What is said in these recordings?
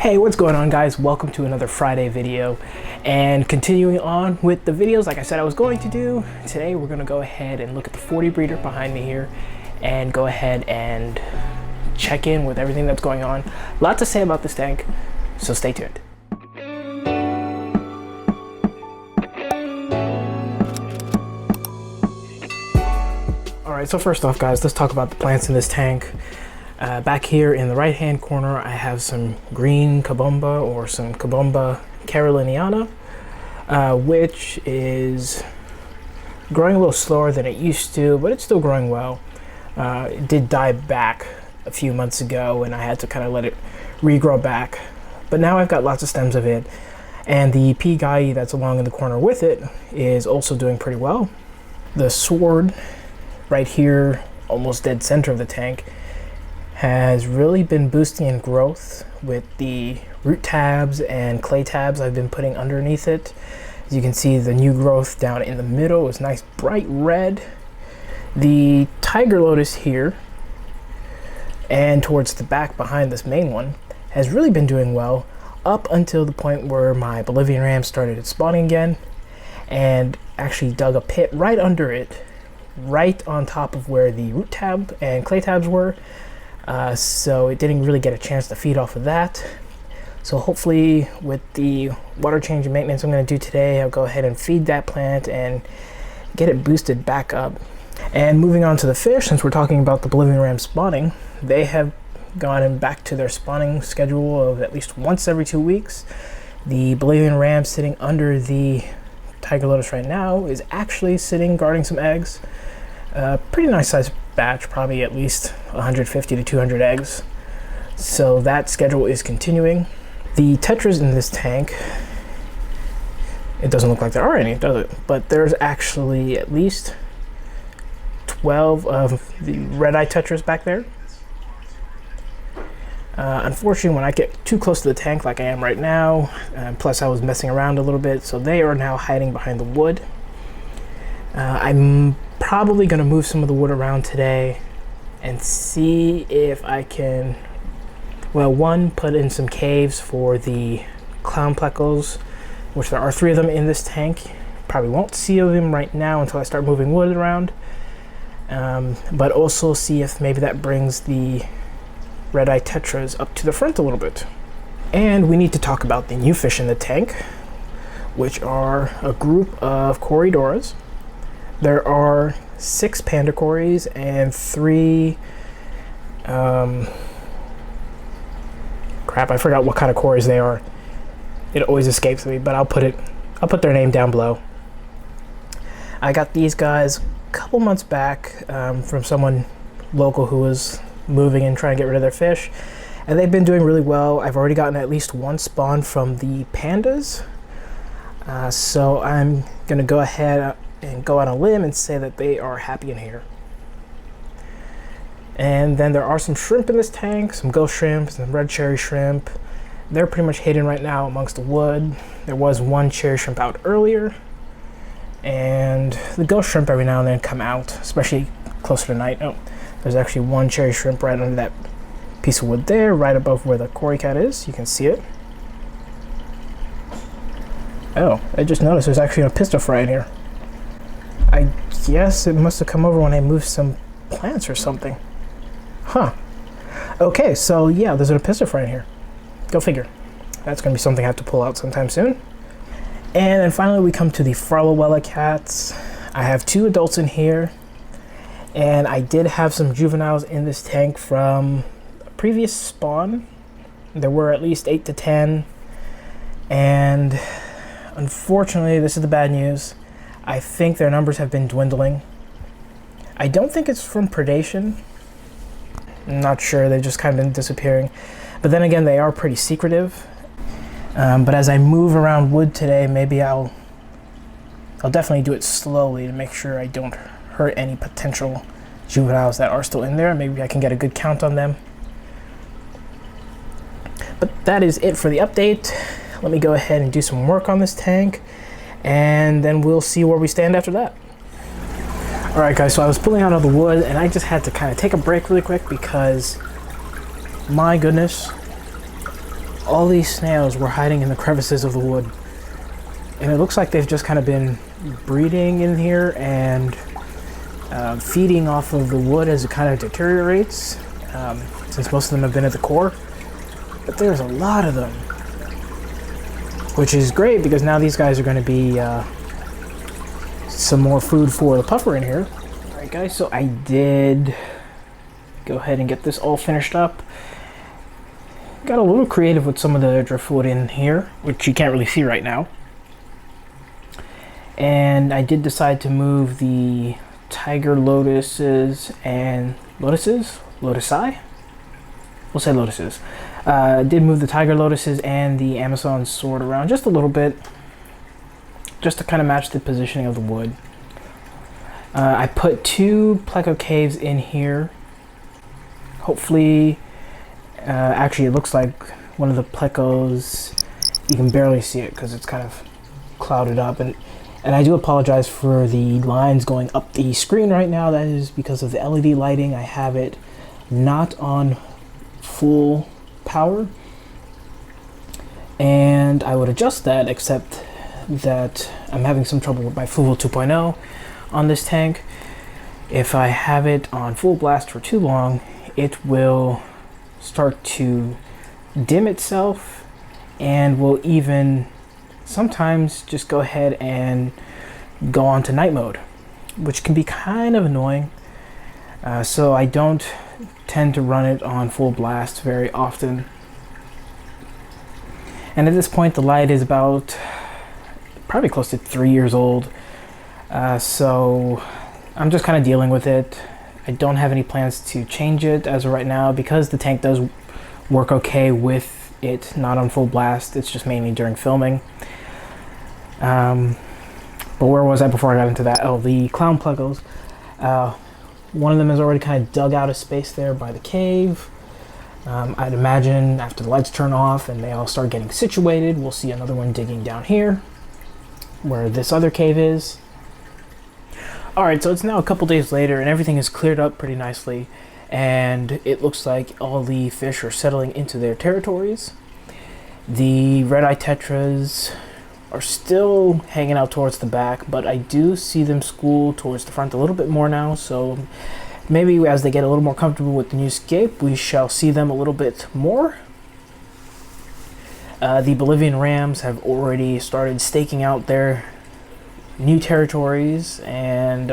Hey, what's going on, guys? Welcome to another Friday video. And continuing on with the videos like I said I was going to do, today we're going to go ahead and look at the 40 breeder behind me here and go ahead and check in with everything that's going on. A lot to say about this tank, so stay tuned. Alright, so first off, guys, let's talk about the plants in this tank. Back here in the right hand corner, I have some green kabomba, or some kabomba caroliniana, which is growing a little slower than it used to, but it's still growing well. It did die back a few months ago and I had to kind of let it regrow back, but now I've got lots of stems of it, and the pea guy that's along in the corner with it is also doing pretty well. The sword right here, almost dead center of the tank, has really been boosting in growth with the root tabs and clay tabs I've been putting underneath it. As you can see, the new growth down in the middle is nice bright red. The tiger lotus here and towards the back behind this main one has really been doing well up until the point where my Bolivian ram started spawning again and actually dug a pit right under it, right on top of where the root tab and clay tabs were. So it didn't really get a chance to feed off of that. So hopefully with the water change and maintenance I'm going to do today, I'll go ahead and feed that plant and get it boosted back up. And moving on to the fish, since we're talking about the Bolivian ram spawning, they have gone back to their spawning schedule of at least once every 2 weeks. The Bolivian ram sitting under the tiger lotus right now is actually sitting guarding some eggs. Pretty nice size batch, probably at least 150 to 200 eggs. So that schedule is continuing. The tetras in this tank, it doesn't look like there are any, does it? But there's actually at least 12 of the red-eye tetras back there. Unfortunately, when I get too close to the tank like I am right now, plus I was messing around a little bit, so they are now hiding behind the wood. I'm probably going to move some of the wood around today and see if I can, well, one, put in some caves for the clown plecos, which there are 3 of them in this tank. Probably won't see them right now until I start moving wood around, but also see if maybe that brings the red-eye tetras up to the front a little bit. And we need to talk about the new fish in the tank, which are a group of Corydoras. There are 6 panda cories and 3 crap, I forgot what kind of cories they are. It always escapes me, but I'll put their name down below. I got these guys a couple months back from someone local who was moving and trying to get rid of their fish, and they've been doing really well. I've already gotten at least 1 spawn from the pandas, so I'm gonna go ahead and go on a limb and say that they are happy in here. And then there are some shrimp in this tank, some ghost shrimp, some red cherry shrimp. They're pretty much hidden right now amongst the wood. There was 1 cherry shrimp out earlier, and the ghost shrimp every now and then come out, especially closer to night. Oh, there's actually 1 cherry shrimp right under that piece of wood there, right above where the cory cat is. You can see it. Oh, I just noticed there's actually a pistol fry in here. I guess it must have come over when I moved some plants or something. Huh. Okay, so yeah, there's a pistol fry in here. Go figure. That's going to be something I have to pull out sometime soon. And then finally we come to the Farlowella cats. I have 2 adults in here, and I did have some juveniles in this tank from a previous spawn. There were at least 8 to 10, and unfortunately, this is the bad news. I think their numbers have been dwindling. I don't think it's from predation. I'm not sure, they've just kind of been disappearing. But then again, they are pretty secretive. But as I move around wood today, maybe I'll definitely do it slowly to make sure I don't hurt any potential juveniles that are still in there. Maybe I can get a good count on them. But that is it for the update. Let me go ahead and do some work on this tank, and then we'll see where we stand after that. Alright guys, so I was pulling out all the wood and I just had to kind of take a break really quick because my goodness, all these snails were hiding in the crevices of the wood. And it looks like they've just kind of been breeding in here and feeding off of the wood as it kind of deteriorates, since most of them have been at the core. But there's a lot of them, which is great because now these guys are going to be some more food for the puffer in here. Alright guys, so I did go ahead and get this all finished up. Got a little creative with some of the driftwood in here, which you can't really see right now. And I did decide to move the tiger lotuses and lotusi? We'll say lotuses. Did move the tiger lotuses and the Amazon sword around just a little bit, just to kind of match the positioning of the wood. I put 2 pleco caves in here. Hopefully, actually it looks like one of the plecos, you can barely see it because it's kind of clouded up, and I do apologize for the lines going up the screen right now. That is because of the LED lighting. I have it not on full power, and I would adjust that, except that I'm having some trouble with my Fuel 2.0 on this tank. If I have it on full blast for too long, it will start to dim itself and will even sometimes just go ahead and go on to night mode, which can be kind of annoying. So I don't tend to run it on full blast very often. And at this point the light is about probably close to 3 years old, so I'm just kind of dealing with it. I don't have any plans to change it as of right now because the tank does work okay with it not on full blast. It's just mainly during filming. But where was I before I got into that? Oh, the clown plecos. One of them has already kind of dug out a space there by the cave. I'd imagine after the lights turn off and they all start getting situated, we'll see another one digging down here where this other cave is. Alright, so it's now a couple days later and everything is cleared up pretty nicely, and it looks like all the fish are settling into their territories. The red-eye tetras are still hanging out towards the back, but I do see them school towards the front a little bit more now, so maybe as they get a little more comfortable with the new scape, we shall see them a little bit more. The Bolivian rams have already started staking out their new territories, and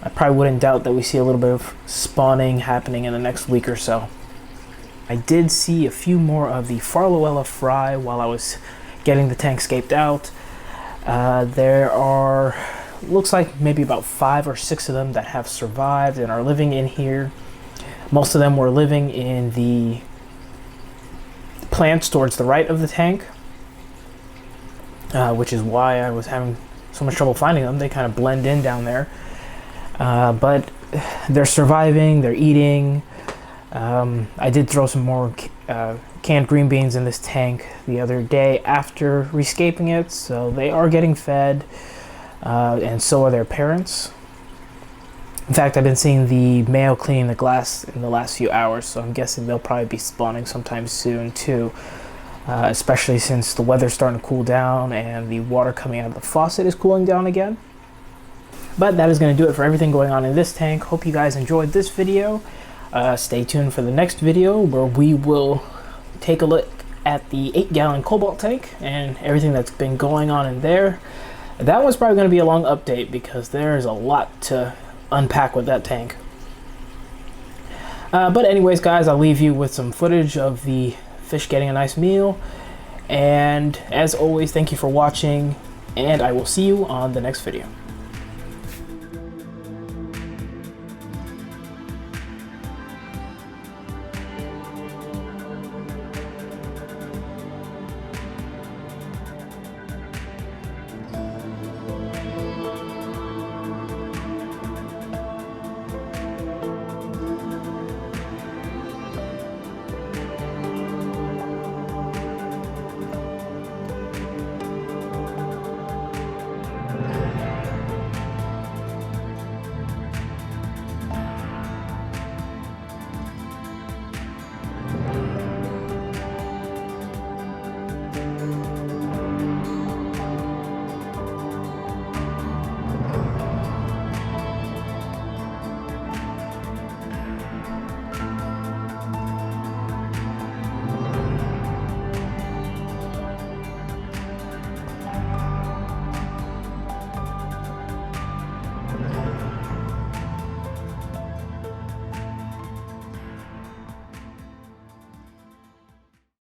I probably wouldn't doubt that we see a little bit of spawning happening in the next week or so. I did see a few more of the Farloella fry while I was getting the tank scaped out. There are, looks like maybe about 5 or 6 of them that have survived and are living in here. Most of them were living in the plants towards the right of the tank, which is why I was having so much trouble finding them. They kind of blend in down there, but they're surviving, they're eating. I did throw some more canned green beans in this tank the other day after rescaping it, so they are getting fed, and so are their parents. In fact, I've been seeing the male cleaning the glass in the last few hours, so I'm guessing they'll probably be spawning sometime soon too. Especially since the weather's starting to cool down and the water coming out of the faucet is cooling down again. But that is going to do it for everything going on in this tank. Hope you guys enjoyed this video. Stay tuned for the next video where we will take a look at the 8-gallon cobalt tank and everything that's been going on in there. That one's probably going to be a long update because there's a lot to unpack with that tank. But anyways guys, I'll leave you with some footage of the fish getting a nice meal, and as always, thank you for watching, and I will see you on the next video.